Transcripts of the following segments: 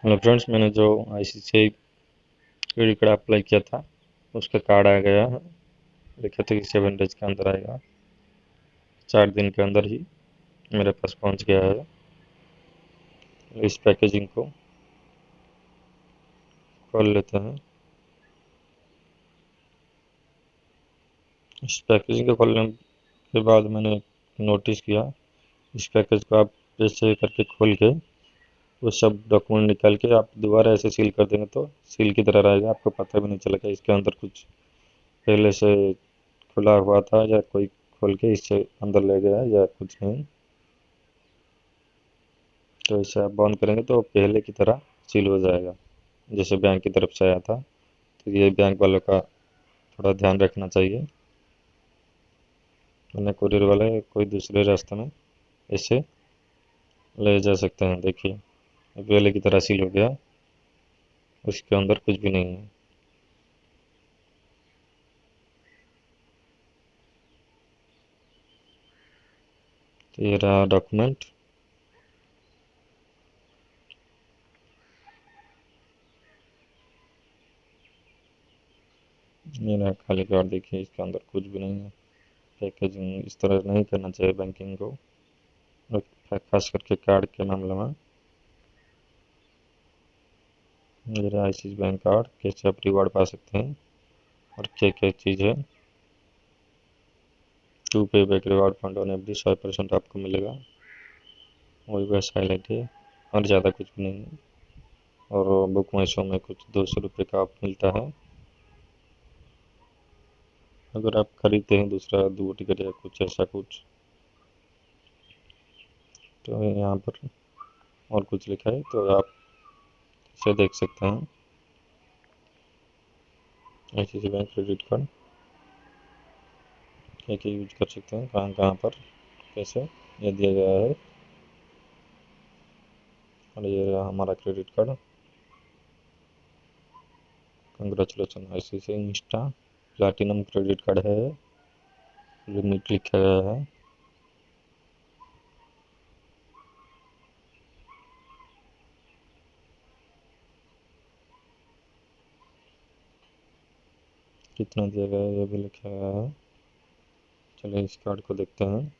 Hello friends, मैंने जो ICCI credit card apply किया था उसका कार्ड आ गया है। लिखा था कि 7 डेज के अंदर आएगा। 4 दिन के अंदर ही मेरे पास पहुंच गया है। इस पैकेजिंग को खोल लेते हैं। इस पैकेजिंग को खोलने के बाद मैंने नोटिस किया, इस पैकेज को आप जैसे करके खोल के वो सब डॉक्यूमेंट निकाल के आप दोबारा ऐसे सील कर देंगे तो सील की तरह रहेगा, आपको पता भी नहीं चलेगा इसके अंदर कुछ पहले से खुला हुआ था या कोई खोल के इससे अंदर ले गया या कुछ नहीं। तो इसे आप बंद करेंगे तो पहले की तरह सील हो जाएगा जैसे बैंक की तरफ से आया था। तो ये बैंक वालों का थोड़ा ध्यान रखना चाहिए, वरना कुरियर वाले कोई दूसरे रास्ते में इसे ले जा सकते हैं। देखिए, पहले की तरह सील हो गया, उसके अंदर कुछ भी नहीं है। तो ये रहा डॉक्यूमेंट। ये रहा खाली कार्ड। देखिए, इसके अंदर कुछ भी नहीं है। पैकेजिंग इस तरह नहीं करना चाहिए बैंकिंग को, और खास करके कार्ड के मामले में। ये रहा आईसीआईसीआई बैंक कार्ड, कैसे आप रिवॉर्ड पा सकते हैं और क्या क्या चीज़ है। टू पे back reward fund on every 100% आपको मिलेगा, वही बस हाईलाइट है और ज़्यादा कुछ भी नहीं है। और बुक माई शो में कुछ 200 रुपये का ऑफ मिलता है अगर आप खरीदते हैं दूसरा 2 टिकट या कुछ ऐसा कुछ। तो यहाँ पर और कुछ लिखा है तो आप इसे देख सकते हैं। आईसीआईसीआई बैंक क्रेडिट कार्ड क्या क्या यूज कर सकते हैं, कहाँ कहाँ पर कैसे, ये दिया गया है। और ये रहा हमारा credit card. Congratulation, ICICI Insta platinum credit card है, लिमिट लिखा गया है। कितना दिया गया है ये भी लिखा गया है। चलिए इस कार्ड को देखते हैं।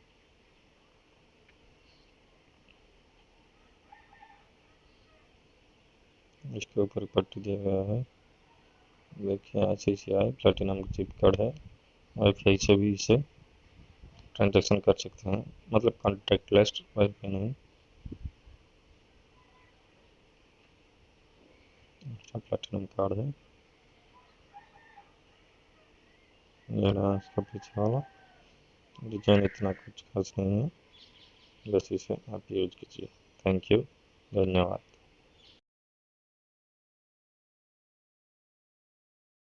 इसके ऊपर पट्टी दिया गया है। देखिए, आईसीआईसीआई प्लैटिनम चिप कार्ड है, वाईफाई से भी इसे ट्रांजैक्शन कर सकते हैं, मतलब कॉन्टैक्टलेस, वाईफाई नहीं। अच्छा, प्लैटिनम कार्ड है। ये रहा इसका पीछे वाला डिजाइन, इतना कुछ खास नहीं है, बस इसे आप यूज कीजिए। थैंक यू, धन्यवाद।